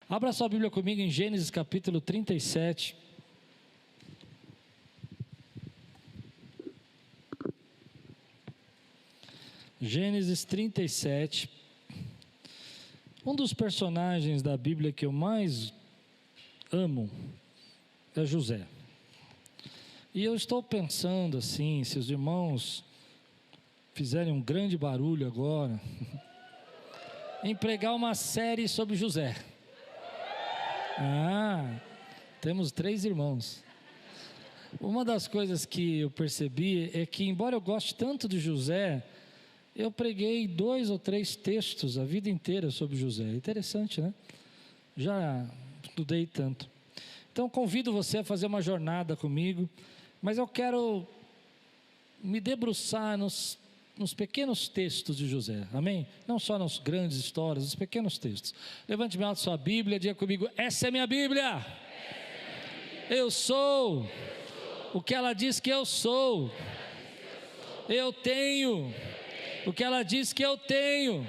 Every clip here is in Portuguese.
Abra sua Bíblia comigo em Gênesis capítulo 37. Gênesis 37. Um dos personagens da Bíblia que eu mais amo é José. E eu estou pensando assim, se os irmãos fizerem um grande barulho agora, em pregar uma série sobre José. Temos 3 irmãos. Uma das coisas que eu percebi é que, embora eu goste tanto de José, eu preguei 2 ou 3 textos a vida inteira sobre José. Interessante, né? Já estudei tanto. Então convido você a fazer uma jornada comigo, mas eu quero me debruçar nos pequenos textos de José, amém? Não só nas grandes histórias, nos pequenos textos. Levante bem alto sua Bíblia, diga comigo: essa é minha Bíblia. Eu sou o que ela diz que eu sou. Eu tenho o que ela diz que eu tenho.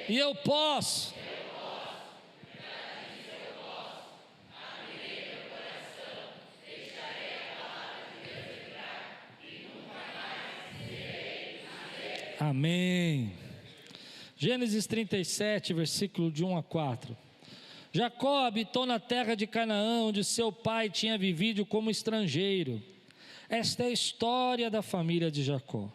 E eu posso. Amém. Gênesis 37, versículo de 1 a 4. Jacó habitou na terra de Canaã, onde seu pai tinha vivido como estrangeiro. Esta é a história da família de Jacó.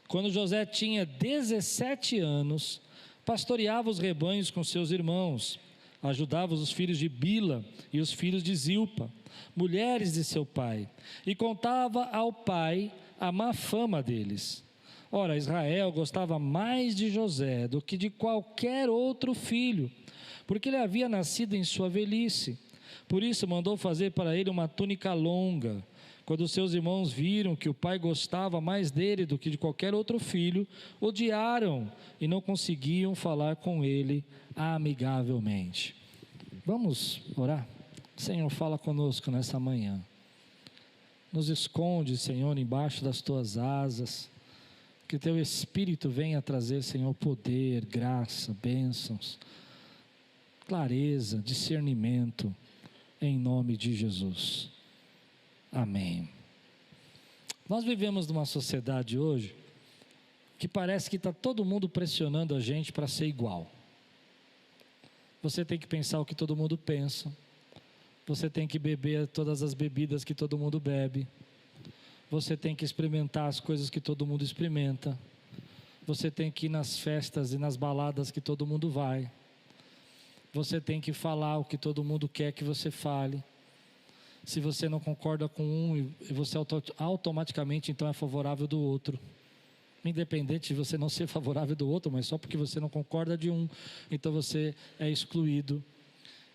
Quando José tinha 17 anos, pastoreava os rebanhos com seus irmãos, ajudava os filhos de Bila e os filhos de Zilpa, mulheres de seu pai, e contava ao pai a má fama deles. Ora, Israel gostava mais de José do que de qualquer outro filho, porque ele havia nascido em sua velhice. Por isso mandou fazer para ele uma túnica longa. Quando seus irmãos viram que o pai gostava mais dele do que de qualquer outro filho, odiaram e não conseguiam falar com ele amigavelmente. Vamos orar? Senhor, fala conosco nessa manhã. Nos esconde, Senhor, embaixo das tuas asas. Que teu Espírito venha trazer, Senhor, poder, graça, bênçãos, clareza, discernimento, em nome de Jesus. Amém. Nós vivemos numa sociedade hoje que parece que está todo mundo pressionando a gente para ser igual. Você tem que pensar o que todo mundo pensa. Você tem que beber todas as bebidas que todo mundo bebe. Você tem que experimentar as coisas que todo mundo experimenta. Você tem que ir nas festas e nas baladas que todo mundo vai. Você tem que falar o que todo mundo quer que você fale. Se você não concorda com um, você automaticamente então é favorável do outro. Independente de você não ser favorável do outro, mas só porque você não concorda de um, então você é excluído.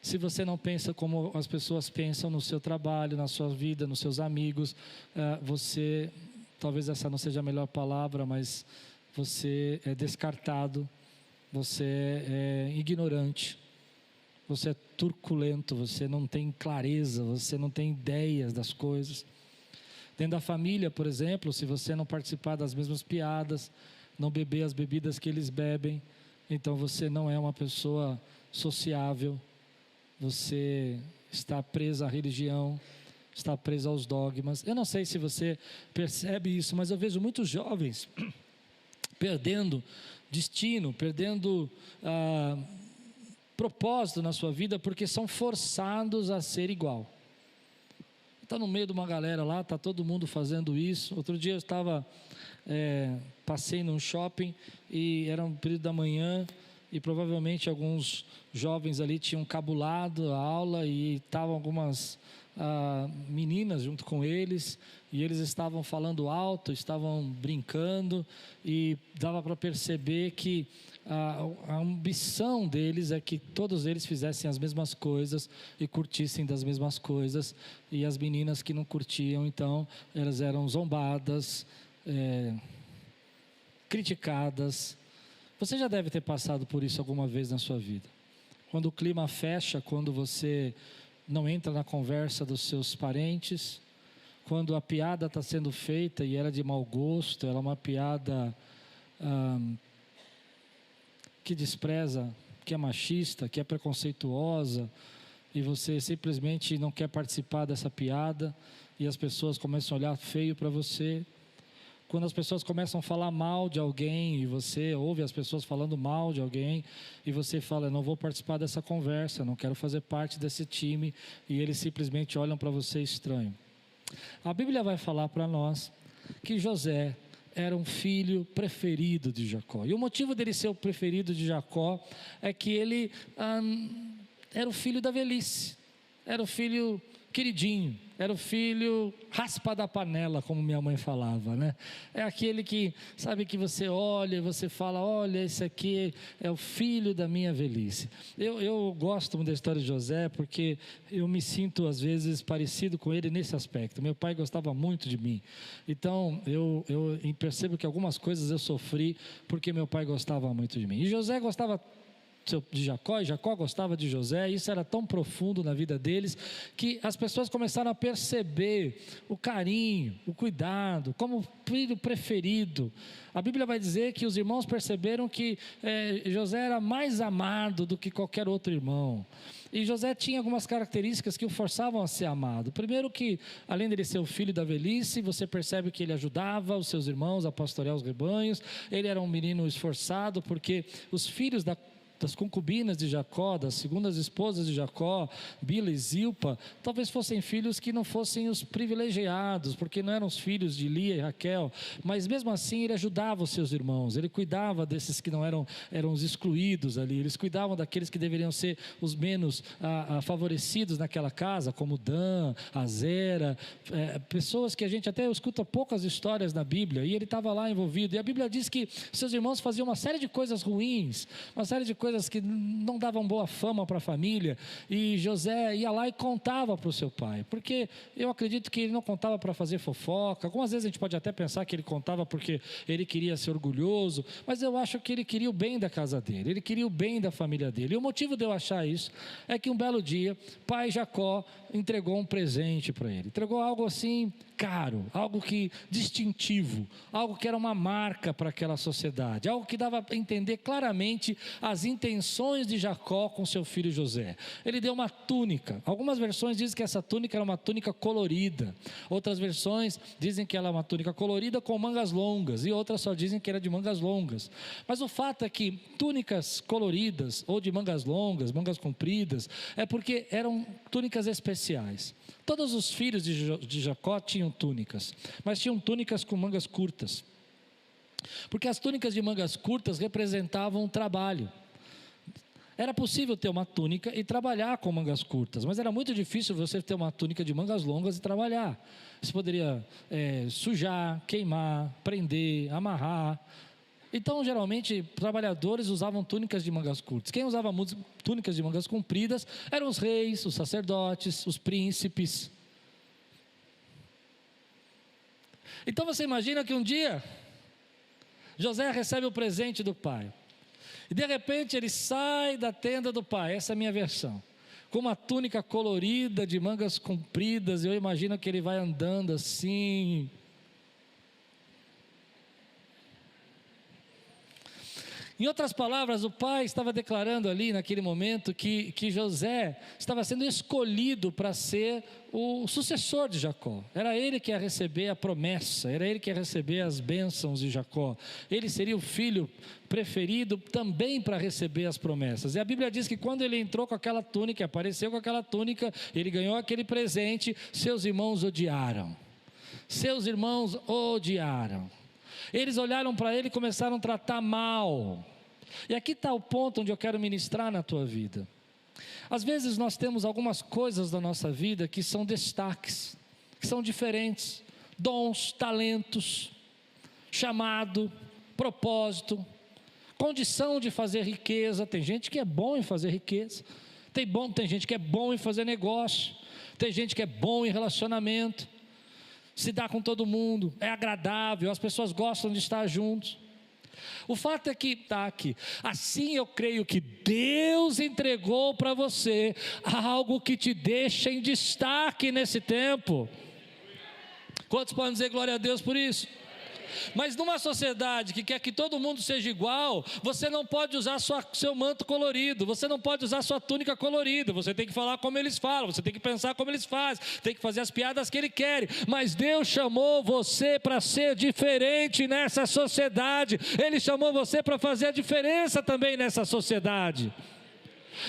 Se você não pensa como as pessoas pensam no seu trabalho, na sua vida, nos seus amigos, você, talvez essa não seja a melhor palavra, mas você é descartado, você é ignorante, você é turculento, você não tem clareza, você não tem ideias das coisas. Dentro da família, por exemplo, se você não participar das mesmas piadas, não beber as bebidas que eles bebem, então você não é uma pessoa sociável. Você está preso à religião, está preso aos dogmas. Eu não sei se você percebe isso, mas eu vejo muitos jovens perdendo destino, perdendo propósito na sua vida, porque são forçados a ser igual. Está no meio de uma galera lá, está todo mundo fazendo isso. Outro dia eu passei num shopping e era um período da manhã, e provavelmente alguns jovens ali tinham cabulado a aula e estavam algumas meninas junto com eles, e eles estavam falando alto, estavam brincando, e dava para perceber que a ambição deles é que todos eles fizessem as mesmas coisas e curtissem das mesmas coisas, e as meninas que não curtiam, então elas eram zombadas, criticadas. Você já deve ter passado por isso alguma vez na sua vida. Quando o clima fecha, quando você não entra na conversa dos seus parentes, quando a piada está sendo feita e ela é de mau gosto, ela é uma piada que despreza que é machista, que é preconceituosa, e você simplesmente não quer participar dessa piada, e as pessoas começam a olhar feio para você. Quando as pessoas começam a falar mal de alguém, e você ouve as pessoas falando mal de alguém, e você fala, eu não vou participar dessa conversa, não quero fazer parte desse time, e eles simplesmente olham para você estranho. A Bíblia vai falar para nós que José era um filho preferido de Jacó, e o motivo dele ser o preferido de Jacó é que ele era o filho da velhice, era o filho queridinho, era o filho raspa da panela, como minha mãe falava, né? É aquele que, sabe, que você olha e você fala, olha, esse aqui é o filho da minha velhice. Eu gosto muito da história de José, porque eu me sinto às vezes parecido com ele nesse aspecto. Meu pai gostava muito de mim, então eu percebo que algumas coisas eu sofri porque meu pai gostava muito de mim. E José gostava de Jacó, e Jacó gostava de José, e isso era tão profundo na vida deles, que as pessoas começaram a perceber o carinho, o cuidado, como filho preferido. A Bíblia vai dizer que os irmãos perceberam que José era mais amado do que qualquer outro irmão, e José tinha algumas características que o forçavam a ser amado. Primeiro que, além dele ser o filho da velhice, você percebe que ele ajudava os seus irmãos a pastorear os rebanhos, ele era um menino esforçado, porque os filhos das concubinas de Jacó, das segundas esposas de Jacó, Bila e Zilpa, talvez fossem filhos que não fossem os privilegiados, porque não eram os filhos de Lia e Raquel, mas mesmo assim ele ajudava os seus irmãos, ele cuidava desses que não eram os excluídos ali, eles cuidavam daqueles que deveriam ser os menos favorecidos naquela casa, como Dan, Azera, pessoas que a gente até escuta poucas histórias na Bíblia, e ele estava lá envolvido, e a Bíblia diz que seus irmãos faziam uma série de coisas ruins, uma série de coisas que não davam boa fama para a família, e José ia lá e contava para o seu pai, porque eu acredito que ele não contava para fazer fofoca. Algumas vezes a gente pode até pensar que ele contava porque ele queria ser orgulhoso, mas eu acho que ele queria o bem da casa dele, ele queria o bem da família dele, e o motivo de eu achar isso é que um belo dia, pai Jacó entregou um presente para ele, entregou algo assim caro, algo que distintivo, algo que era uma marca para aquela sociedade, algo que dava a entender claramente as intenções de Jacó com seu filho José. Ele deu uma túnica. Algumas versões dizem que essa túnica era uma túnica colorida, outras versões dizem que ela é uma túnica colorida com mangas longas, e outras só dizem que era de mangas longas. Mas o fato é que túnicas coloridas ou de mangas longas, mangas compridas, é porque eram túnicas especiais. Todos os filhos de Jacó tinham túnicas, mas tinham túnicas com mangas curtas, porque as túnicas de mangas curtas representavam um trabalho. Era possível ter uma túnica e trabalhar com mangas curtas, mas era muito difícil você ter uma túnica de mangas longas e trabalhar. Você poderia sujar, queimar, prender, amarrar. Então, geralmente, trabalhadores usavam túnicas de mangas curtas. Quem usava túnicas de mangas compridas eram os reis, os sacerdotes, os príncipes. Então você imagina que um dia José recebe o presente do pai, e de repente ele sai da tenda do pai, essa é a minha versão, com uma túnica colorida de mangas compridas. Eu imagino que ele vai andando assim. Em outras palavras, o pai estava declarando ali naquele momento que José estava sendo escolhido para ser o sucessor de Jacó. Era ele que ia receber a promessa, era ele que ia receber as bênçãos de Jacó. Ele seria o filho preferido também para receber as promessas. E a Bíblia diz que quando ele entrou com aquela túnica, apareceu com aquela túnica, ele ganhou aquele presente, seus irmãos odiaram. Seus irmãos odiaram. Eles olharam para ele e começaram a tratar mal. E aqui está o ponto onde eu quero ministrar na tua vida. Às vezes nós temos algumas coisas da nossa vida que são destaques, que são diferentes, dons, talentos, chamado, propósito, condição de fazer riqueza. Tem gente que é bom em fazer riqueza, tem gente que é bom em fazer negócio, tem gente que é bom em relacionamento, se dá com todo mundo, é agradável, as pessoas gostam de estar juntos. O fato é que está aqui, assim eu creio que Deus entregou para você algo que te deixa em destaque nesse tempo. Quantos podem dizer glória a Deus por isso? Mas numa sociedade que quer que todo mundo seja igual, você não pode usar seu manto colorido, você não pode usar sua túnica colorida, você tem que falar como eles falam, você tem que pensar como eles fazem, tem que fazer as piadas que eles querem. Mas Deus chamou você para ser diferente nessa sociedade, Ele chamou você para fazer a diferença também nessa sociedade.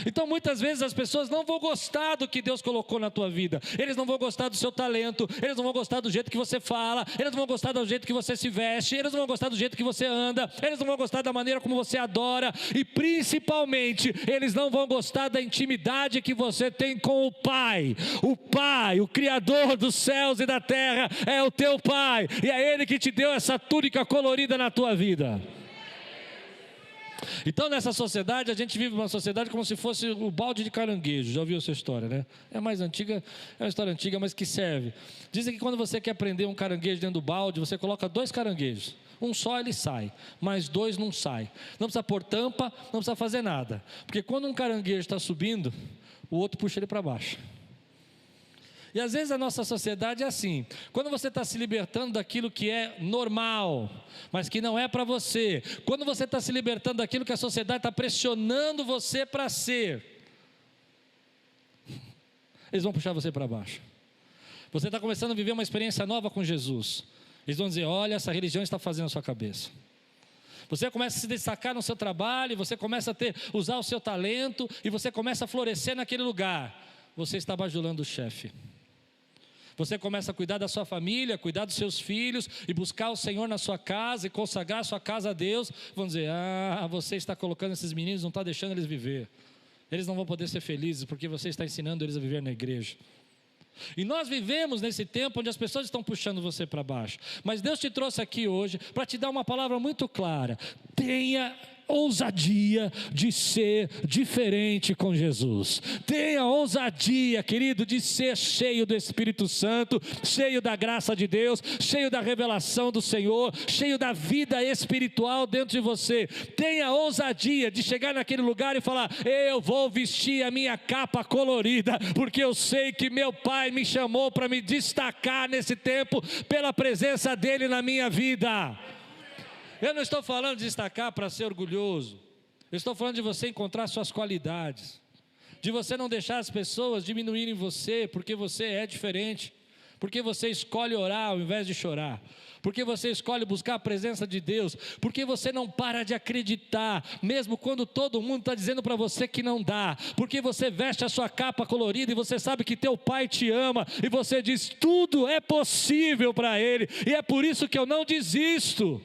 Então muitas vezes as pessoas não vão gostar do que Deus colocou na tua vida, eles não vão gostar do seu talento, eles não vão gostar do jeito que você fala, eles não vão gostar do jeito que você se veste, eles não vão gostar do jeito que você anda, eles não vão gostar da maneira como você adora, e principalmente eles não vão gostar da intimidade que você tem com o Pai, o Criador dos céus e da terra é o teu Pai, e é Ele que te deu essa túnica colorida na tua vida. Então nessa sociedade, a gente vive uma sociedade como se fosse o balde de caranguejo. Já ouviu essa história, né? É mais antiga, é uma história antiga, mas que serve. Dizem que quando você quer prender um caranguejo dentro do balde, você coloca 2 caranguejos. Um só ele sai, mas 2 não sai. Não precisa pôr tampa, não precisa fazer nada. Porque quando um caranguejo está subindo, o outro puxa ele para baixo. E às vezes a nossa sociedade é assim, quando você está se libertando daquilo que é normal, mas que não é para você, quando você está se libertando daquilo que a sociedade está pressionando você para ser, eles vão puxar você para baixo. Você está começando a viver uma experiência nova com Jesus, eles vão dizer, olha, essa religião está fazendo a sua cabeça. Você começa a se destacar no seu trabalho, você começa a usar o seu talento, e você começa a florescer naquele lugar, você está bajulando o chefe. Você começa a cuidar da sua família, cuidar dos seus filhos, e buscar o Senhor na sua casa, e consagrar a sua casa a Deus. Vão dizer, você está colocando esses meninos, não está deixando eles viver. Eles não vão poder ser felizes, porque você está ensinando eles a viver na igreja. E nós vivemos nesse tempo onde as pessoas estão puxando você para baixo. Mas Deus te trouxe aqui hoje para te dar uma palavra muito clara. Tenha ousadia de ser diferente com Jesus. Tenha ousadia, querido, de ser cheio do Espírito Santo, cheio da graça de Deus, cheio da revelação do Senhor, cheio da vida espiritual dentro de você. Tenha ousadia de chegar naquele lugar e falar, eu vou vestir a minha capa colorida, porque eu sei que meu Pai me chamou para me destacar nesse tempo pela presença dEle na minha vida. Eu não estou falando de destacar para ser orgulhoso, eu estou falando de você encontrar suas qualidades, de você não deixar as pessoas diminuírem você, porque você é diferente, porque você escolhe orar ao invés de chorar, porque você escolhe buscar a presença de Deus, porque você não para de acreditar, mesmo quando todo mundo está dizendo para você que não dá, porque você veste a sua capa colorida e você sabe que teu Pai te ama, e você diz, tudo é possível para Ele, e é por isso que eu não desisto.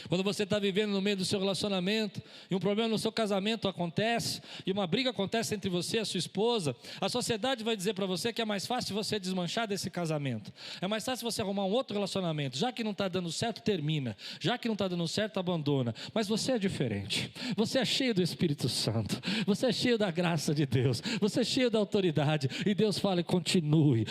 Quando você está vivendo no meio do seu relacionamento, e um problema no seu casamento acontece, e uma briga acontece entre você e a sua esposa, a sociedade vai dizer para você que é mais fácil você desmanchar desse casamento, é mais fácil você arrumar um outro relacionamento, já que não está dando certo, termina, já que não está dando certo, abandona. Mas você é diferente, você é cheio do Espírito Santo, você é cheio da graça de Deus, você é cheio da autoridade, e Deus fala, continue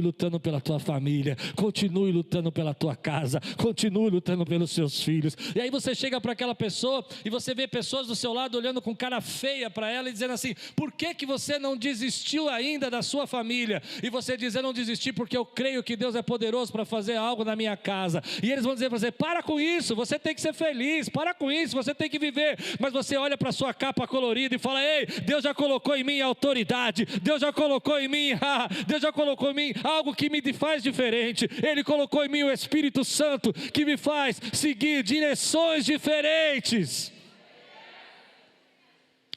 lutando pela tua família, continue lutando pela tua casa, continue lutando pelos seus filhos. E aí você chega para aquela pessoa e você vê pessoas do seu lado olhando com cara feia para ela e dizendo assim, por que você não desistiu ainda da sua família? E você diz, eu não desisti porque eu creio que Deus é poderoso para fazer algo na minha casa. E eles vão dizer para você, para com isso, você tem que ser feliz, para com isso, você tem que viver. Mas você olha para a sua capa colorida e fala, ei, Deus já colocou em mim autoridade, Deus já colocou em mim, Deus já colocou em mim algo que me faz diferente, Ele colocou em mim o Espírito Santo que me faz seguir direções diferentes.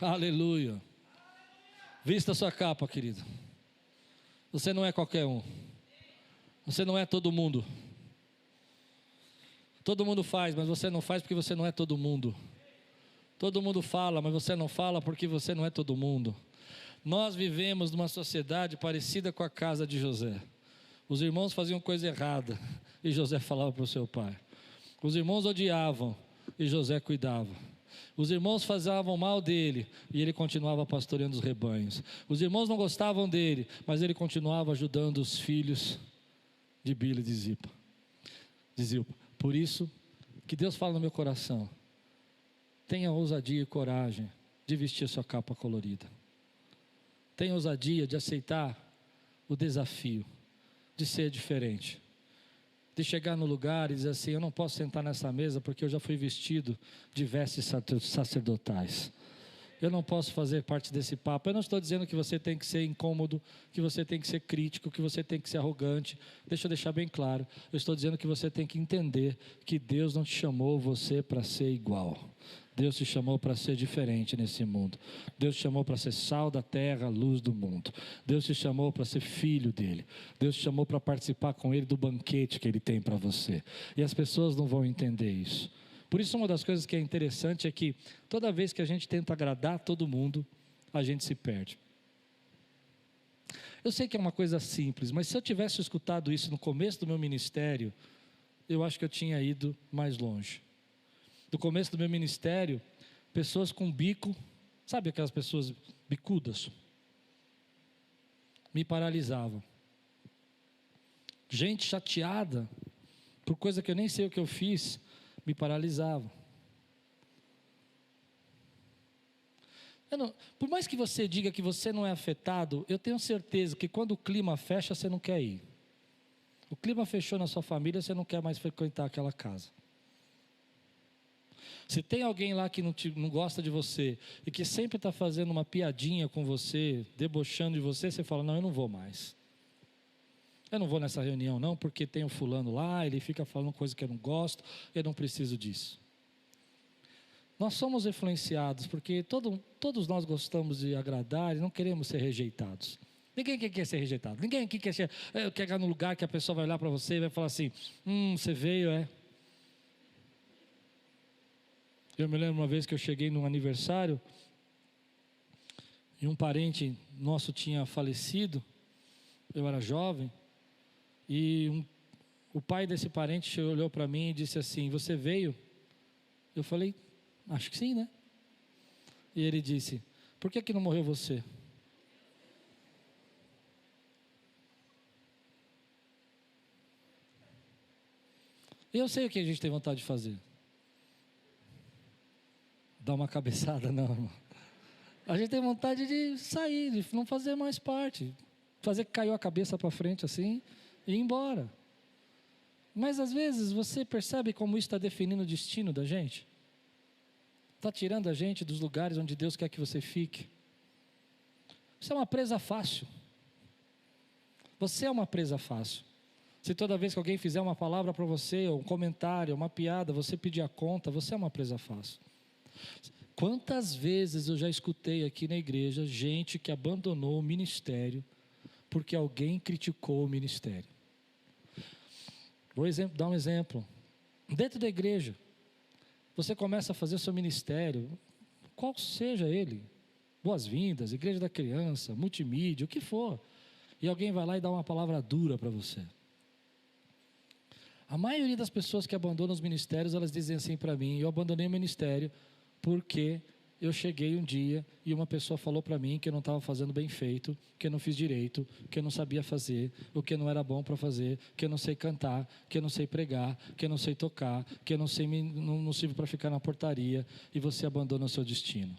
Aleluia. Vista a sua capa, querido. Você não é qualquer um. Você não é todo mundo. Todo mundo faz, mas você não faz porque você não é todo mundo. Todo mundo fala, mas você não fala porque você não é todo mundo. Nós vivemos numa sociedade parecida com a casa de José. Os irmãos faziam coisa errada e José falava para o seu pai. Os irmãos odiavam e José cuidava. Os irmãos faziam mal dele e ele continuava pastoreando os rebanhos. Os irmãos não gostavam dele, mas ele continuava ajudando os filhos de Bila e de Zilpa. Por isso que Deus fala no meu coração, tenha ousadia e coragem de vestir sua capa colorida. Tenha ousadia de aceitar o desafio de ser diferente. de chegar no lugar e dizer assim: eu não posso sentar nessa mesa porque eu já fui vestido de vestes sacerdotais. Eu não posso fazer parte desse papo. Eu não estou dizendo que você tem que ser incômodo, que você tem que ser crítico, que você tem que ser arrogante. Deixa eu deixar bem claro. Eu estou dizendo que você tem que entender que Deus não te chamou você para ser igual. Deus te chamou para ser diferente nesse mundo. Deus te chamou para ser sal da terra, luz do mundo. Deus te chamou para ser filho dele. Deus te chamou para participar com ele do banquete que ele tem para você. E as pessoas não vão entender isso. Por isso, uma das coisas que é interessante é que toda vez que a gente tenta agradar todo mundo, a gente se perde. Eu sei que é uma coisa simples, mas se eu tivesse escutado isso no começo do meu ministério, eu acho que eu tinha ido mais longe. No começo do meu ministério, pessoas com bico, sabe aquelas pessoas bicudas? Me paralisavam. Gente chateada por coisa que eu nem sei o que eu fiz, me paralisava. Por mais que você diga que você não é afetado, eu tenho certeza que quando o clima fecha, você não quer ir. O clima fechou na sua família, você não quer mais frequentar aquela casa. Se tem alguém lá que não gosta de você e que sempre está fazendo uma piadinha com você, debochando de você, você fala: não, eu não vou mais. Eu não vou nessa reunião não, porque tem o fulano lá, ele fica falando coisa que eu não gosto, eu não preciso disso. Nós somos influenciados, porque todos nós gostamos de agradar e não queremos ser rejeitados. Ninguém aqui quer ser rejeitado, ninguém aqui quer chegar num lugar que a pessoa vai olhar para você e vai falar assim: você veio, é? Eu me lembro uma vez que eu cheguei num aniversário, e um parente nosso tinha falecido, eu era jovem, e o pai desse parente olhou para mim e disse assim: você veio? Eu falei: acho que sim, né? E ele disse: por que não morreu você? E eu sei o que a gente tem vontade de fazer. Dar uma cabeçada, não, irmão. A gente tem vontade de sair, de não fazer mais parte, fazer que caiu a cabeça para frente assim e ir embora. Mas às vezes você percebe como isso está definindo o destino da gente? Está tirando a gente dos lugares onde Deus quer que você fique. Você é uma presa fácil. Você é uma presa fácil. Se toda vez que alguém fizer uma palavra para você, ou um comentário, uma piada, você pedir a conta, você é uma presa fácil. Quantas vezes eu já escutei aqui na igreja gente que abandonou o ministério porque alguém criticou o ministério. Vou dar um exemplo. Dentro da igreja, você começa a fazer o seu ministério, qual seja ele, boas-vindas, igreja da criança, multimídia, o que for, e alguém vai lá e dá uma palavra dura para você. A maioria das pessoas que abandonam os ministérios, elas dizem assim para mim: eu abandonei o ministério porque eu cheguei um dia e uma pessoa falou para mim que eu não estava fazendo bem feito, que eu não fiz direito, que eu não sabia fazer, o que não era bom para fazer, que eu não sei cantar, que eu não sei pregar, que eu não sei tocar, que eu não sirvo para ficar na portaria, e você abandona o seu destino.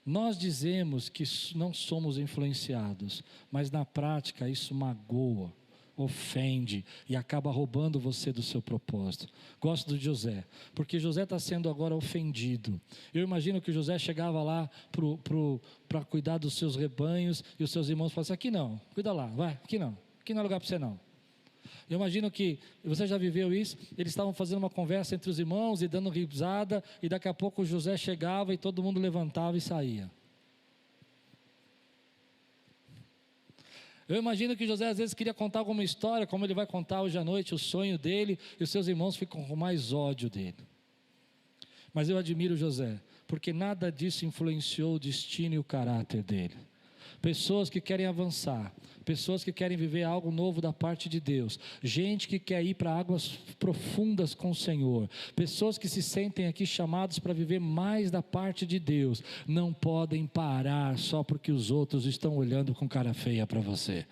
Nós dizemos que não somos influenciados, mas na prática isso magoa, ofende e acaba roubando você do seu propósito. Gosto de José, porque José está sendo agora ofendido. Eu imagino que José chegava lá para cuidar dos seus rebanhos, e os seus irmãos falavam assim: aqui não, cuida lá, vai, aqui não é lugar para você não. Eu imagino que, você já viveu isso, eles estavam fazendo uma conversa entre os irmãos e dando risada, e daqui a pouco José chegava e todo mundo levantava e saía. Eu imagino que José às vezes queria contar alguma história, como ele vai contar hoje à noite, o sonho dele, e os seus irmãos ficam com mais ódio dele. Mas eu admiro José, porque nada disso influenciou o destino e o caráter dele. Pessoas que querem avançar, pessoas que querem viver algo novo da parte de Deus, gente que quer ir para águas profundas com o Senhor, pessoas que se sentem aqui chamados para viver mais da parte de Deus, não podem parar só porque os outros estão olhando com cara feia para você.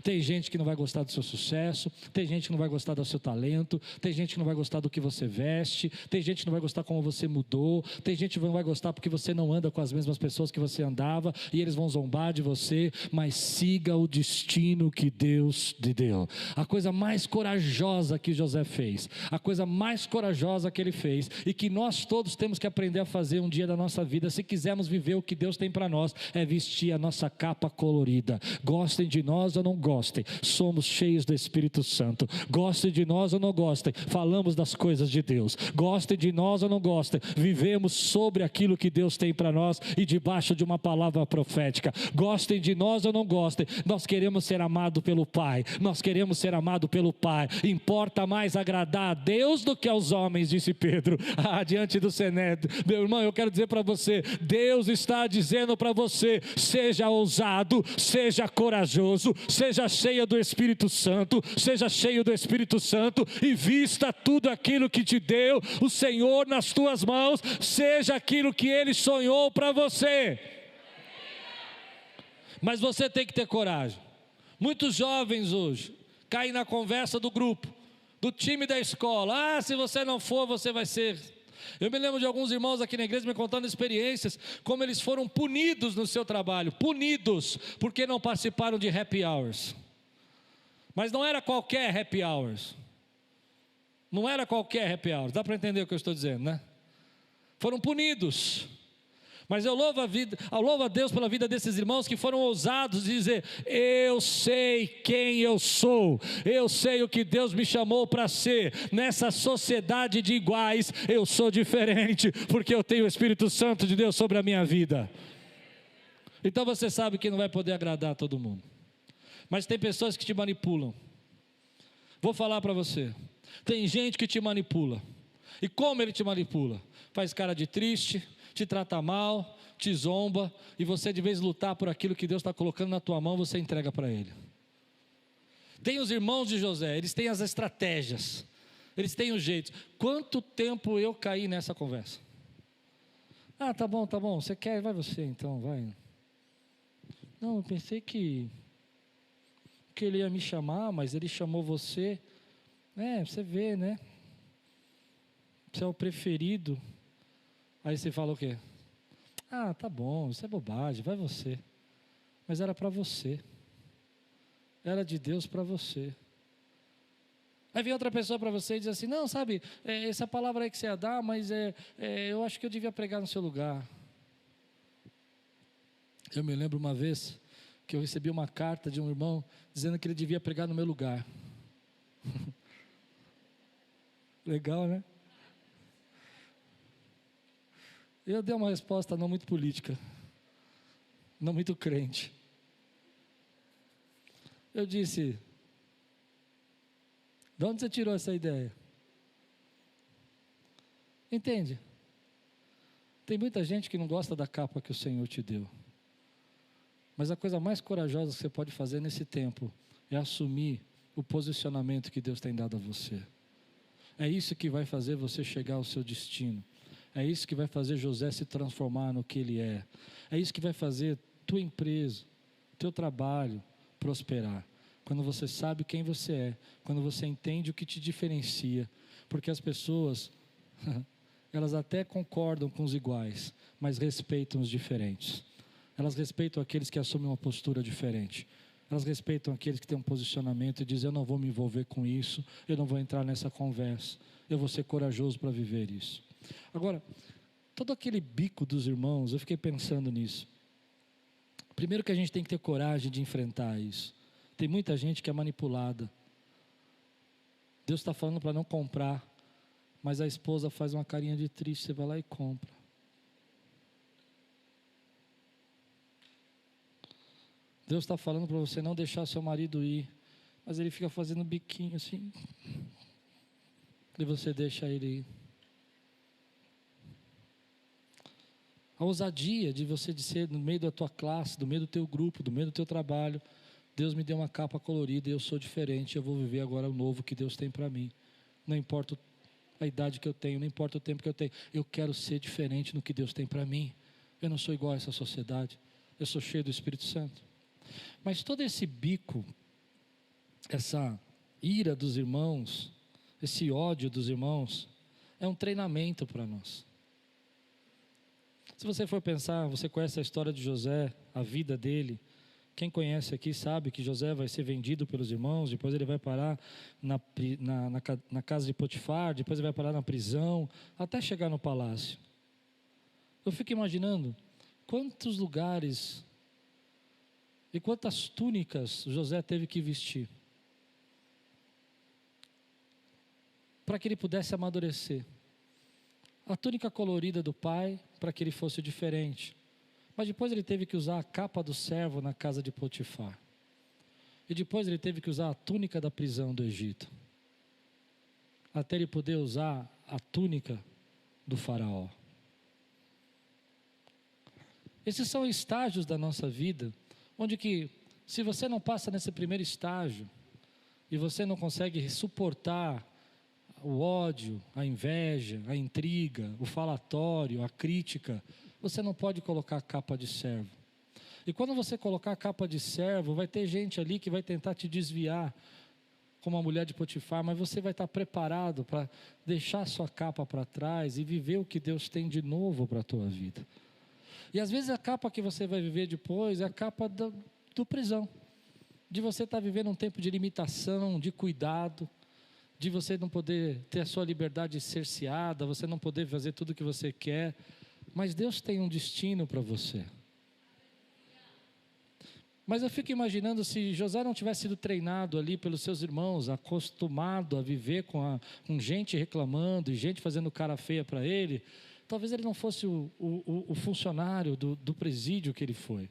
Tem gente que não vai gostar do seu sucesso, tem gente que não vai gostar do seu talento, tem gente que não vai gostar do que você veste, tem gente que não vai gostar como você mudou, tem gente que não vai gostar porque você não anda com as mesmas pessoas que você andava, e eles vão zombar de de você, mas siga o destino que Deus te deu. A coisa mais corajosa que José fez, a coisa mais corajosa que ele fez, e que nós todos temos que aprender a fazer um dia da nossa vida, se quisermos viver o que Deus tem para nós, é vestir a nossa capa colorida. Gostem de nós ou não gostem, somos cheios do Espírito Santo. Gostem de nós ou não gostem, falamos das coisas de Deus. Gostem de nós ou não gostem, vivemos sobre aquilo que Deus tem para nós e debaixo de uma palavra profética. Gostem de nós ou não gostem, nós queremos ser amados pelo Pai. Nós queremos ser amados pelo Pai. Importa mais agradar a Deus do que aos homens, disse Pedro, diante do Sinédrio. Meu irmão, eu quero dizer para você, Deus está dizendo para você: seja ousado, seja corajoso, seja cheio do Espírito Santo, seja cheio do Espírito Santo e vista tudo aquilo que te deu o Senhor nas tuas mãos, seja aquilo que Ele sonhou para você. Mas você tem que ter coragem. Muitos jovens hoje caem na conversa do grupo, do time da escola: se você não for, você vai ser. Eu me lembro de alguns irmãos aqui na igreja me contando experiências, como eles foram punidos no seu trabalho, punidos porque não participaram de happy hours. Mas não era qualquer happy hours, não era qualquer happy hours, dá para entender o que eu estou dizendo, né? Foram punidos. Mas eu louvo a Deus pela vida desses irmãos que foram ousados de dizer: eu sei quem eu sou, eu sei o que Deus me chamou para ser. Nessa sociedade de iguais, eu sou diferente, porque eu tenho o Espírito Santo de Deus sobre a minha vida. Então você sabe que não vai poder agradar a todo mundo, mas tem pessoas que te manipulam. Vou falar para você, tem gente que te manipula. E como ele te manipula? Faz cara de triste, te trata mal, te zomba, e você, de vez de lutar por aquilo que Deus está colocando na tua mão, você entrega para ele. Tem os irmãos de José, eles têm as estratégias, eles têm os jeitos. Quanto tempo eu caí nessa conversa? Tá bom, você quer, vai você então, vai. Não, eu pensei que ele ia me chamar, mas ele chamou você. Você vê, né? Você é o preferido. Aí você fala o quê? Tá bom, isso é bobagem, vai você. Mas era para você. Era de Deus para você. Aí vem outra pessoa para você e diz assim: não, sabe, essa palavra aí que você ia dar, mas eu acho que eu devia pregar no seu lugar. Eu me lembro uma vez que eu recebi uma carta de um irmão dizendo que ele devia pregar no meu lugar. Legal, né? Eu dei uma resposta não muito política, não muito crente. Eu disse: de onde você tirou essa ideia? Entende? Tem muita gente que não gosta da capa que o Senhor te deu. Mas a coisa mais corajosa que você pode fazer nesse tempo é assumir o posicionamento que Deus tem dado a você. É isso que vai fazer você chegar ao seu destino. É isso que vai fazer José se transformar no que ele é. É isso que vai fazer tua empresa, teu trabalho prosperar. Quando você sabe quem você é, quando você entende o que te diferencia. Porque as pessoas, elas até concordam com os iguais, mas respeitam os diferentes. Elas respeitam aqueles que assumem uma postura diferente. Elas respeitam aqueles que têm um posicionamento e dizem: eu não vou me envolver com isso, eu não vou entrar nessa conversa, eu vou ser corajoso para viver isso. Agora, todo aquele bico dos irmãos, eu fiquei pensando nisso. Primeiro que a gente tem que ter coragem de enfrentar isso. Tem muita gente que é manipulada. Deus está falando para não comprar, mas a esposa faz uma carinha de triste, você vai lá e compra. Deus está falando para você não deixar seu marido ir, mas ele fica fazendo biquinho assim, e você deixa ele ir. A ousadia de você ser no meio da tua classe, no meio do teu grupo, no meio do teu trabalho: Deus me deu uma capa colorida e eu sou diferente, eu vou viver agora o novo que Deus tem para mim. Não importa a idade que eu tenho, não importa o tempo que eu tenho, eu quero ser diferente no que Deus tem para mim. Eu não sou igual a essa sociedade, eu sou cheio do Espírito Santo. Mas todo esse bico, essa ira dos irmãos, esse ódio dos irmãos, é um treinamento para nós. Se você for pensar, você conhece a história de José, a vida dele, Quem conhece aqui sabe que José vai ser vendido pelos irmãos, depois ele vai parar na casa de Potifar, depois ele vai parar na prisão, até chegar no palácio. Eu fico imaginando quantos lugares e quantas túnicas José teve que vestir para que ele pudesse amadurecer. A túnica colorida do pai, para que ele fosse diferente. Mas depois ele teve que usar a capa do servo na casa de Potifar. E depois ele teve que usar a túnica da prisão do Egito. Até ele poder usar a túnica do faraó. Esses são estágios da nossa vida, onde que, se você não passa nesse primeiro estágio, e você não consegue suportar o ódio, a inveja, a intriga, o falatório, a crítica, você não pode colocar a capa de servo. E quando você colocar a capa de servo, vai ter gente ali que vai tentar te desviar, como a mulher de Potifar, mas você vai estar preparado para deixar a sua capa para trás e viver o que Deus tem de novo para a tua vida. E às vezes a capa que você vai viver depois é a capa do prisão, de você estar vivendo um tempo de limitação, de cuidado, de você não poder ter a sua liberdade cerceada, você não poder fazer tudo o que você quer, mas Deus tem um destino para você. Mas eu fico imaginando se José não tivesse sido treinado ali pelos seus irmãos, acostumado a viver com gente reclamando e gente fazendo cara feia para ele, talvez ele não fosse o funcionário do presídio que ele foi.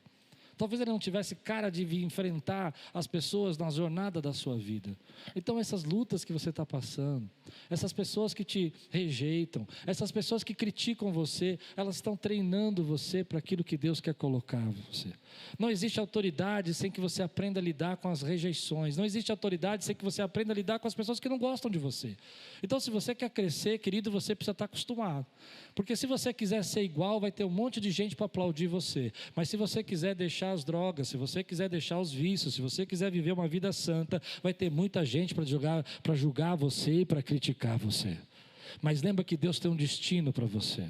Talvez ele não tivesse cara de vir enfrentar as pessoas na jornada da sua vida. Então essas lutas que você está passando, essas pessoas que te rejeitam, essas pessoas que criticam você, elas estão treinando você para aquilo que Deus quer colocar em você. Não existe autoridade sem que você aprenda a lidar com as rejeições. Não existe autoridade sem que você aprenda a lidar com as pessoas que não gostam de você. Então se você quer crescer, querido, você precisa estar acostumado. Porque se você quiser ser igual, vai ter um monte de gente para aplaudir você. Mas se você quiser deixar as drogas, se você quiser deixar os vícios, se você quiser viver uma vida santa, vai ter muita gente para julgar você e para criticar você. Mas lembra que Deus tem um destino para você.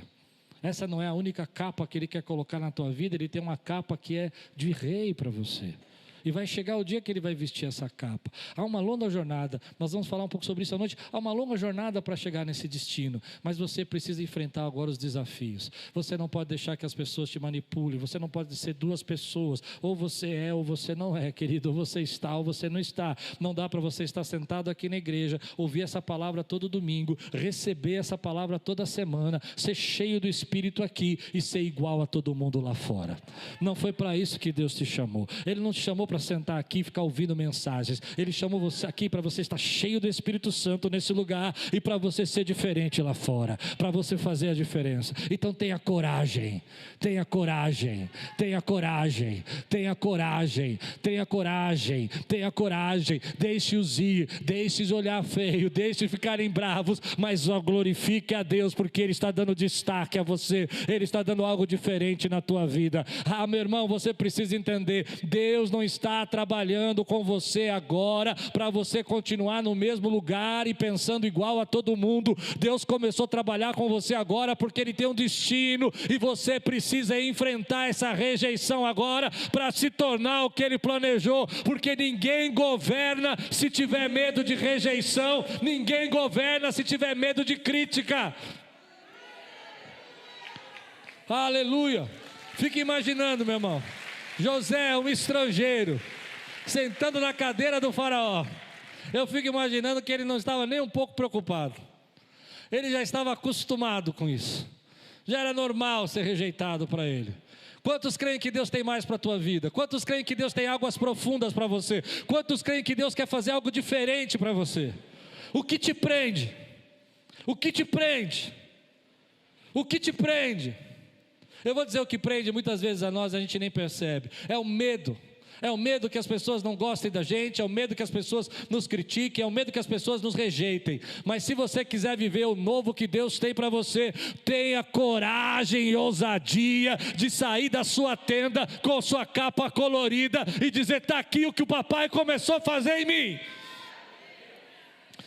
Essa não é a única capa que Ele quer colocar na tua vida, Ele tem uma capa que é de rei para você. E vai chegar o dia que ele vai vestir essa capa. Há uma longa jornada, nós vamos falar um pouco sobre isso à noite. Há uma longa jornada para chegar nesse destino, mas você precisa enfrentar agora os desafios. Você não pode deixar que as pessoas te manipulem, você não pode ser duas pessoas, ou você é ou você não é, querido, ou você está ou você não está. Não dá para você estar sentado aqui na igreja, ouvir essa palavra todo domingo, receber essa palavra toda semana, ser cheio do Espírito aqui e ser igual a todo mundo lá fora. Não foi para isso que Deus te chamou. Ele não te chamou para sentar aqui e ficar ouvindo mensagens. Ele chamou você aqui para você estar cheio do Espírito Santo nesse lugar e para você ser diferente lá fora, para você fazer a diferença. Então tenha coragem, tenha coragem, tenha coragem, tenha coragem, tenha coragem, tenha coragem. Deixe-os ir, deixe-os olhar feio, deixe-os ficarem bravos, mas glorifique a Deus, porque Ele está dando destaque a você, Ele está dando algo diferente na tua vida. Ah, meu irmão, você precisa entender, Deus não está trabalhando com você agora para você continuar no mesmo lugar e pensando igual a todo mundo. Deus começou a trabalhar com você agora porque Ele tem um destino e você precisa enfrentar essa rejeição agora para se tornar o que Ele planejou, porque ninguém governa se tiver medo de rejeição, ninguém governa se tiver medo de crítica. Aleluia. Fique imaginando, meu irmão, José, um estrangeiro, sentando na cadeira do faraó. Eu fico imaginando que ele não estava nem um pouco preocupado. Ele já estava acostumado com isso. Já era normal ser rejeitado para ele. Quantos creem que Deus tem mais para a tua vida? Quantos creem que Deus tem águas profundas para você? Quantos creem que Deus quer fazer algo diferente para você? O que te prende? O que te prende? O que te prende? Eu vou dizer o que prende muitas vezes a nós, a gente nem percebe. É o medo. É o medo que as pessoas não gostem da gente, é o medo que as pessoas nos critiquem, é o medo que as pessoas nos rejeitem. Mas se você quiser viver o novo que Deus tem para você, tenha coragem e ousadia de sair da sua tenda com sua capa colorida e dizer: está aqui o que o papai começou a fazer em mim.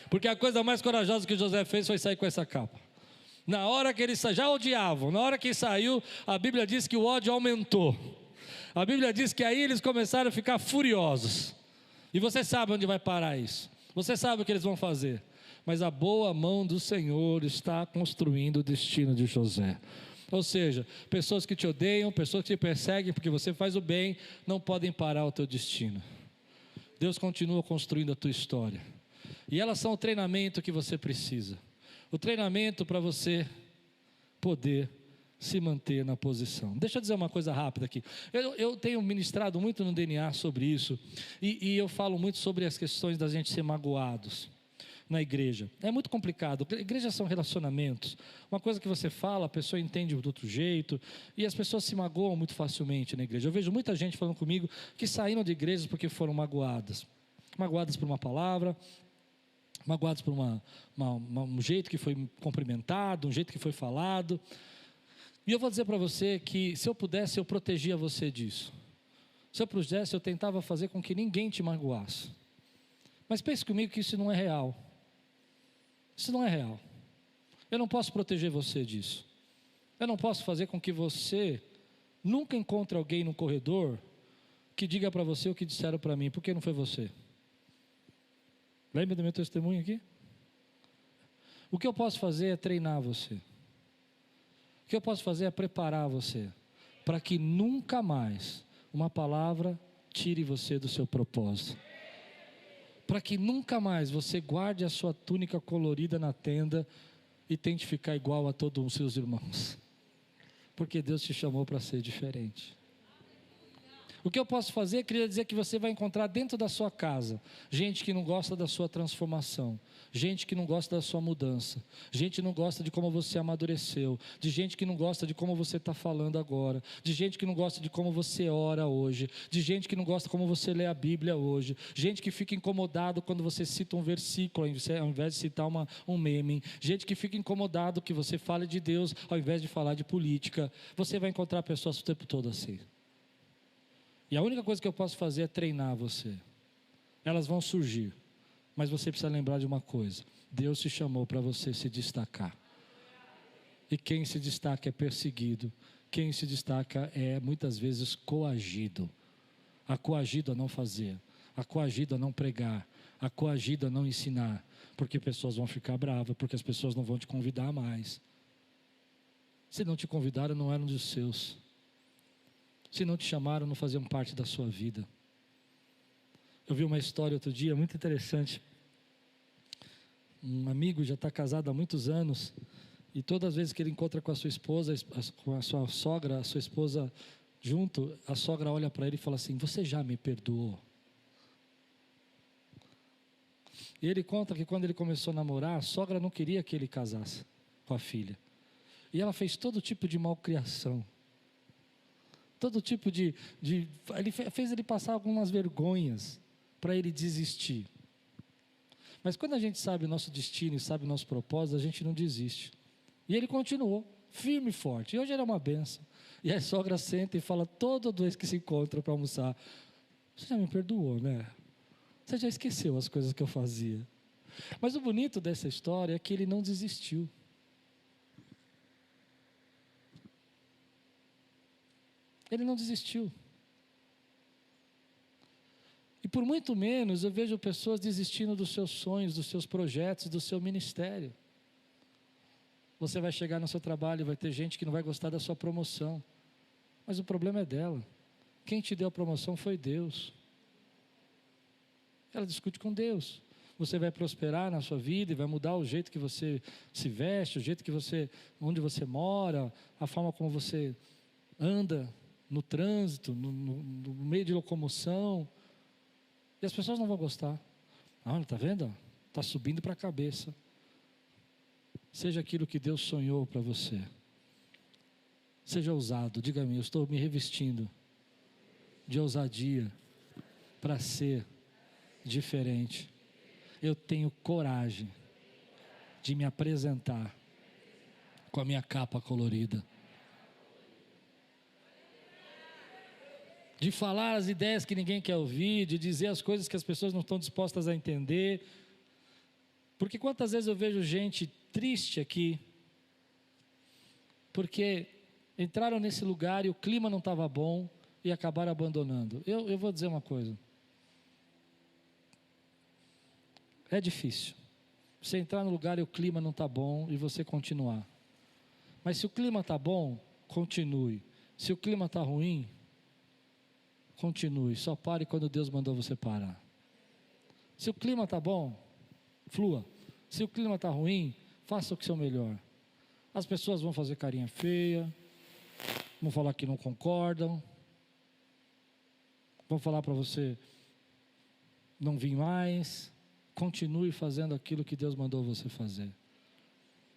Porque a coisa mais corajosa que José fez foi sair com essa capa. Na hora que ele saiu, já odiavam, na hora que saiu, a Bíblia diz que o ódio aumentou. A Bíblia diz que aí eles começaram a ficar furiosos. E você sabe onde vai parar isso. Você sabe o que eles vão fazer. Mas a boa mão do Senhor está construindo o destino de José. Ou seja, pessoas que te odeiam, pessoas que te perseguem porque você faz o bem, não podem parar o teu destino. Deus continua construindo a tua história. E elas são o treinamento que você precisa. O treinamento para você poder se manter na posição. Deixa eu dizer uma coisa rápida aqui. Eu tenho ministrado muito no DNA sobre isso. E eu falo muito sobre as questões da gente ser magoados na igreja. É muito complicado. Igreja são relacionamentos. Uma coisa que você fala, a pessoa entende de outro jeito. E as pessoas se magoam muito facilmente na igreja. Eu vejo muita gente falando comigo que saíram de igrejas porque foram magoadas. Magoadas por uma palavra, magoados por um jeito que foi cumprimentado, um jeito que foi falado. E eu vou dizer para você que se eu pudesse, eu protegia você disso. Se eu pudesse, eu tentava fazer com que ninguém te magoasse. Mas pense comigo que isso não é real. Isso não é real. Eu não posso proteger você disso. Eu não posso fazer com que você nunca encontre alguém no corredor que diga para você o que disseram para mim, porque não foi você. Lembra do meu testemunho aqui? O que eu posso fazer é treinar você. O que eu posso fazer é preparar você, para que nunca mais uma palavra tire você do seu propósito. Para que nunca mais você guarde a sua túnica colorida na tenda e tente ficar igual a todos os seus irmãos. Porque Deus te chamou para ser diferente. O que eu posso fazer, queria dizer que você vai encontrar dentro da sua casa gente que não gosta da sua transformação, gente que não gosta da sua mudança, gente que não gosta de como você amadureceu, de gente que não gosta de como você está falando agora, de gente que não gosta de como você ora hoje, de gente que não gosta de como você lê a Bíblia hoje, gente que fica incomodado quando você cita um versículo ao invés de citar um meme, gente que fica incomodado que você fale de Deus ao invés de falar de política. Você vai encontrar pessoas o tempo todo assim. E a única coisa que eu posso fazer é treinar você. Elas vão surgir, mas você precisa lembrar de uma coisa: Deus te chamou para você se destacar. E quem se destaca é perseguido. Quem se destaca é muitas vezes coagido. Coagido a não fazer, coagido a não pregar, coagido a não ensinar, porque pessoas vão ficar bravas, porque as pessoas não vão te convidar mais. Se não te convidaram, não eram dos seus. Se não te chamaram, não faziam parte da sua vida. Eu vi uma história outro dia muito interessante. Um amigo já está casado há muitos anos, e todas as vezes que ele encontra com a sua esposa, com a sua sogra, a sua esposa junto, a sogra olha para ele e fala assim: você já me perdoou? E ele conta que quando ele começou a namorar, a sogra não queria que ele casasse com a filha. E ela fez todo tipo de malcriação. Todo tipo ele fez ele passar algumas vergonhas para ele desistir. Mas quando a gente sabe o nosso destino e sabe o nosso propósito, a gente não desiste. E ele continuou, firme e forte. E hoje ele é uma benção. E a sogra senta e fala todo vez que se encontra para almoçar: você já me perdoou, né? Você já esqueceu as coisas que eu fazia. Mas o bonito dessa história é que ele não desistiu. Ele não desistiu. E por muito menos eu vejo pessoas desistindo dos seus sonhos, dos seus projetos, do seu ministério. Você vai chegar no seu trabalho e vai ter gente que não vai gostar da sua promoção. Mas o problema é dela. Quem te deu a promoção foi Deus. Ela discute com Deus. Você vai prosperar na sua vida e vai mudar o jeito que você se veste, o jeito que você, onde você mora, a forma como você anda no trânsito, no meio de locomoção. E as pessoas não vão gostar. Olha, está vendo? Está subindo para a cabeça. Seja aquilo que Deus sonhou para você. Seja ousado. Diga-me, eu estou me revestindo de ousadia para ser diferente. Eu tenho coragem de me apresentar com a minha capa colorida. De falar as ideias que ninguém quer ouvir, de dizer as coisas que as pessoas não estão dispostas a entender. Porque quantas vezes eu vejo gente triste aqui, porque entraram nesse lugar e o clima não estava bom, e acabaram abandonando. Eu vou dizer uma coisa. É difícil. Você entrar no lugar e o clima não está bom e você continuar. Mas se o clima está bom, continue. Se o clima está ruim, continue. Só pare quando Deus mandou você parar. Se o clima está bom, flua. Se o clima está ruim, faça o que seu melhor. As pessoas vão fazer carinha feia, vão falar que não concordam, vão falar para você não vir mais. Continue fazendo aquilo que Deus mandou você fazer.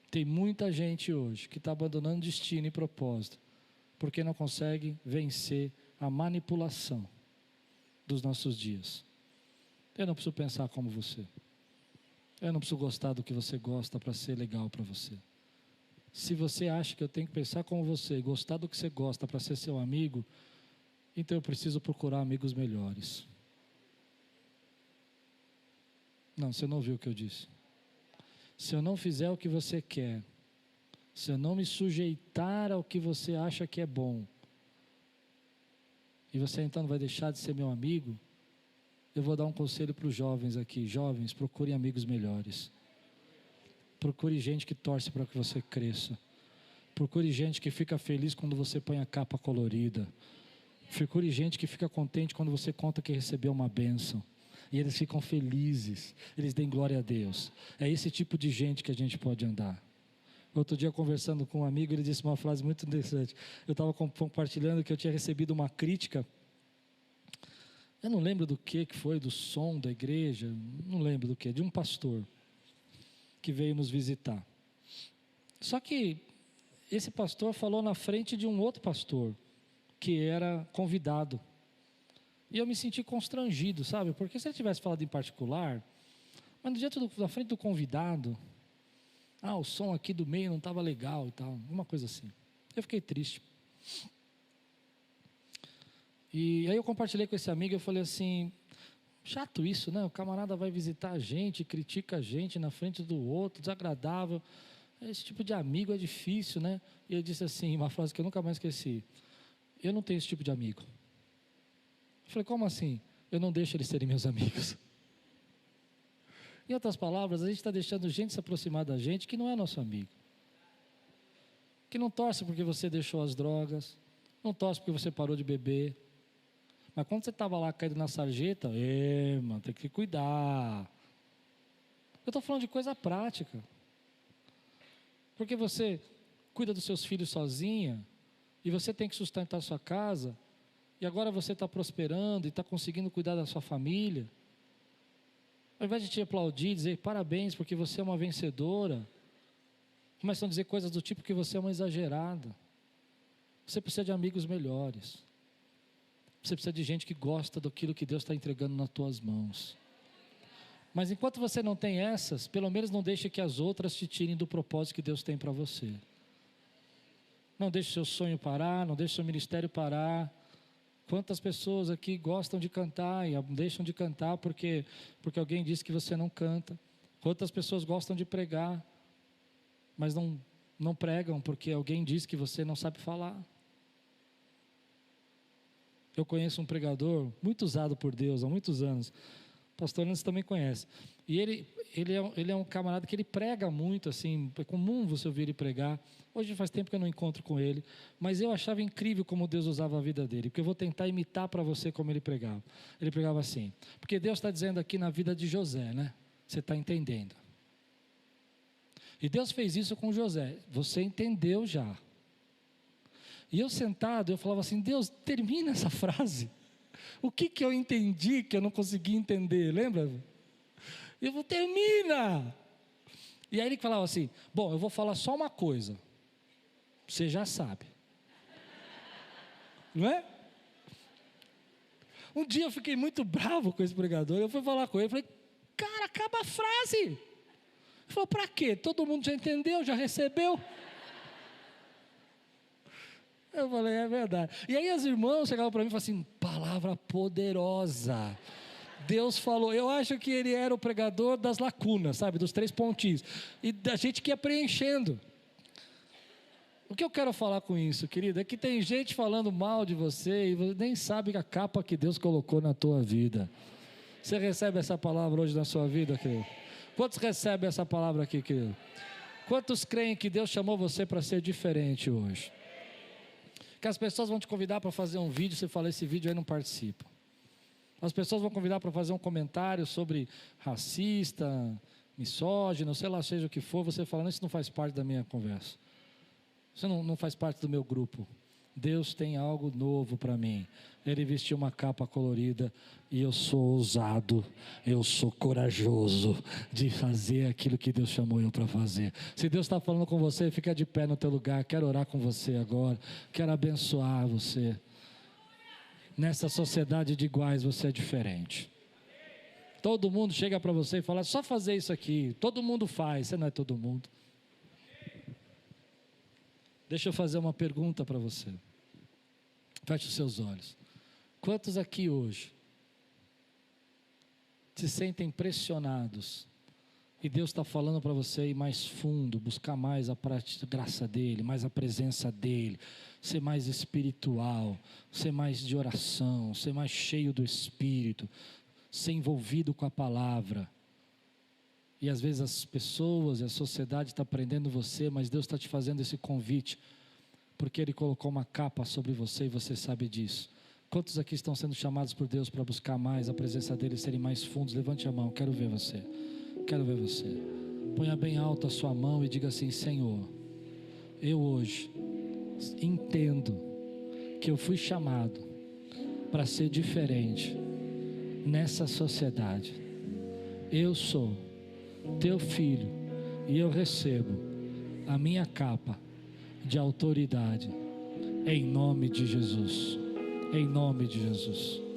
Tem muita gente hoje que está abandonando destino e propósito, porque não consegue vencer a manipulação dos nossos dias. Eu não preciso pensar como você. Eu não preciso gostar do que você gosta para ser legal para você. Se você acha que eu tenho que pensar como você e gostar do que você gosta para ser seu amigo, então eu preciso procurar amigos melhores. Não, você não ouviu o que eu disse. Se eu não fizer o que você quer, se eu não me sujeitar ao que você acha que é bom, e você então não vai deixar de ser meu amigo, eu vou dar um conselho para os jovens aqui. Jovens, procurem amigos melhores. Procure gente que torce para que você cresça. Procure gente que fica feliz quando você põe a capa colorida. Procure gente que fica contente quando você conta que recebeu uma bênção. E eles ficam felizes, eles dêem glória a Deus. É esse tipo de gente que a gente pode andar. Outro dia, conversando com um amigo, ele disse uma frase muito interessante. Eu estava compartilhando que eu tinha recebido uma crítica. Eu não lembro do que foi, do som da igreja, não lembro do que, de um pastor que veio nos visitar. Só que esse pastor falou na frente de um outro pastor, que era convidado. E eu me senti constrangido, sabe? Porque se ele tivesse falado em particular, mas na frente do convidado, o som aqui do meio não estava legal e tal, uma coisa assim. Eu fiquei triste. E aí eu compartilhei com esse amigo, eu falei assim, chato isso, né? O camarada vai visitar a gente, critica a gente na frente do outro, desagradável. Esse tipo de amigo é difícil, né? E ele disse assim, uma frase que eu nunca mais esqueci: eu não tenho esse tipo de amigo. Eu falei, como assim? Eu não deixo eles serem meus amigos. Em outras palavras, a gente está deixando gente se aproximar da gente que não é nosso amigo. Que não torce porque você deixou as drogas, não torce porque você parou de beber. Mas quando você estava lá caído na sarjeta, mano, tem que cuidar. Eu estou falando de coisa prática. Porque você cuida dos seus filhos sozinha, e você tem que sustentar a sua casa, e agora você está prosperando e está conseguindo cuidar da sua família. Ao invés de te aplaudir, dizer parabéns porque você é uma vencedora, começam a dizer coisas do tipo que você é uma exagerada. Você precisa de amigos melhores. Você precisa de gente que gosta daquilo que Deus está entregando nas tuas mãos. Mas enquanto você não tem essas, pelo menos não deixe que as outras te tirem do propósito que Deus tem para você. Não deixe seu sonho parar, não deixe seu ministério parar. Quantas pessoas aqui gostam de cantar e deixam de cantar porque alguém disse que você não canta. Quantas pessoas gostam de pregar, mas não pregam porque alguém disse que você não sabe falar. Eu conheço um pregador muito usado por Deus há muitos anos. O pastor Nantes também conhece. E ele é um camarada que ele prega muito, assim, é comum você ouvir ele pregar. Hoje faz tempo que eu não encontro com ele, mas eu achava incrível como Deus usava a vida dele, porque eu vou tentar imitar para você como ele pregava. Ele pregava assim, porque Deus está dizendo aqui na vida de José, né? Você está entendendo. E Deus fez isso com José, você entendeu já. E eu sentado, eu falava assim, Deus, termina essa frase. O que eu entendi que eu não consegui entender, lembra? Eu vou, termina. E aí ele falava assim, bom, eu vou falar só uma coisa. Você já sabe. Não é? Um dia eu fiquei muito bravo com esse pregador, eu fui falar com ele, falei, cara, acaba a frase. Ele falou, para quê? Todo mundo já entendeu, já recebeu. Eu falei, é verdade. E aí as irmãs chegavam para mim e falavam assim, palavra poderosa. Deus falou, eu acho que ele era o pregador das lacunas, sabe, dos 3 pontinhos. E da gente que ia preenchendo. O que eu quero falar com isso, querido, é que tem gente falando mal de você e você nem sabe a capa que Deus colocou na tua vida. Você recebe essa palavra hoje na sua vida, querido? Quantos recebem essa palavra aqui, querido? Quantos creem que Deus chamou você para ser diferente hoje? Que as pessoas vão te convidar para fazer um vídeo, você fala, esse vídeo aí não participa. As pessoas vão convidar para fazer um comentário sobre racista, misógino, sei lá, seja o que for, você fala, isso não faz parte da minha conversa. Isso não faz parte do meu grupo. Deus tem algo novo para mim. Ele vestiu uma capa colorida e eu sou ousado, eu sou corajoso de fazer aquilo que Deus chamou eu para fazer. Se Deus está falando com você, fica de pé no teu lugar. Quero orar com você agora, quero abençoar você. Nessa sociedade de iguais você é diferente. Todo mundo chega para você e fala, só fazer isso aqui, todo mundo faz, você não é todo mundo. Deixa eu fazer uma pergunta para você. Feche os seus olhos. Quantos aqui hoje se sentem pressionados e Deus está falando para você ir mais fundo, buscar mais a graça dEle, mais a presença dEle, ser mais espiritual, ser mais de oração, ser mais cheio do Espírito, ser envolvido com a palavra? E às vezes as pessoas e a sociedade está prendendo você, mas Deus está te fazendo esse convite, porque Ele colocou uma capa sobre você e você sabe disso. Quantos aqui estão sendo chamados por Deus para buscar mais a presença dEle, serem mais fundos? Levante a mão, quero ver você. Quero ver você. Ponha bem alto a sua mão e diga assim, Senhor, eu hoje entendo que eu fui chamado para ser diferente nessa sociedade. Eu sou teu filho e eu recebo a minha capa de autoridade em nome de Jesus, em nome de Jesus.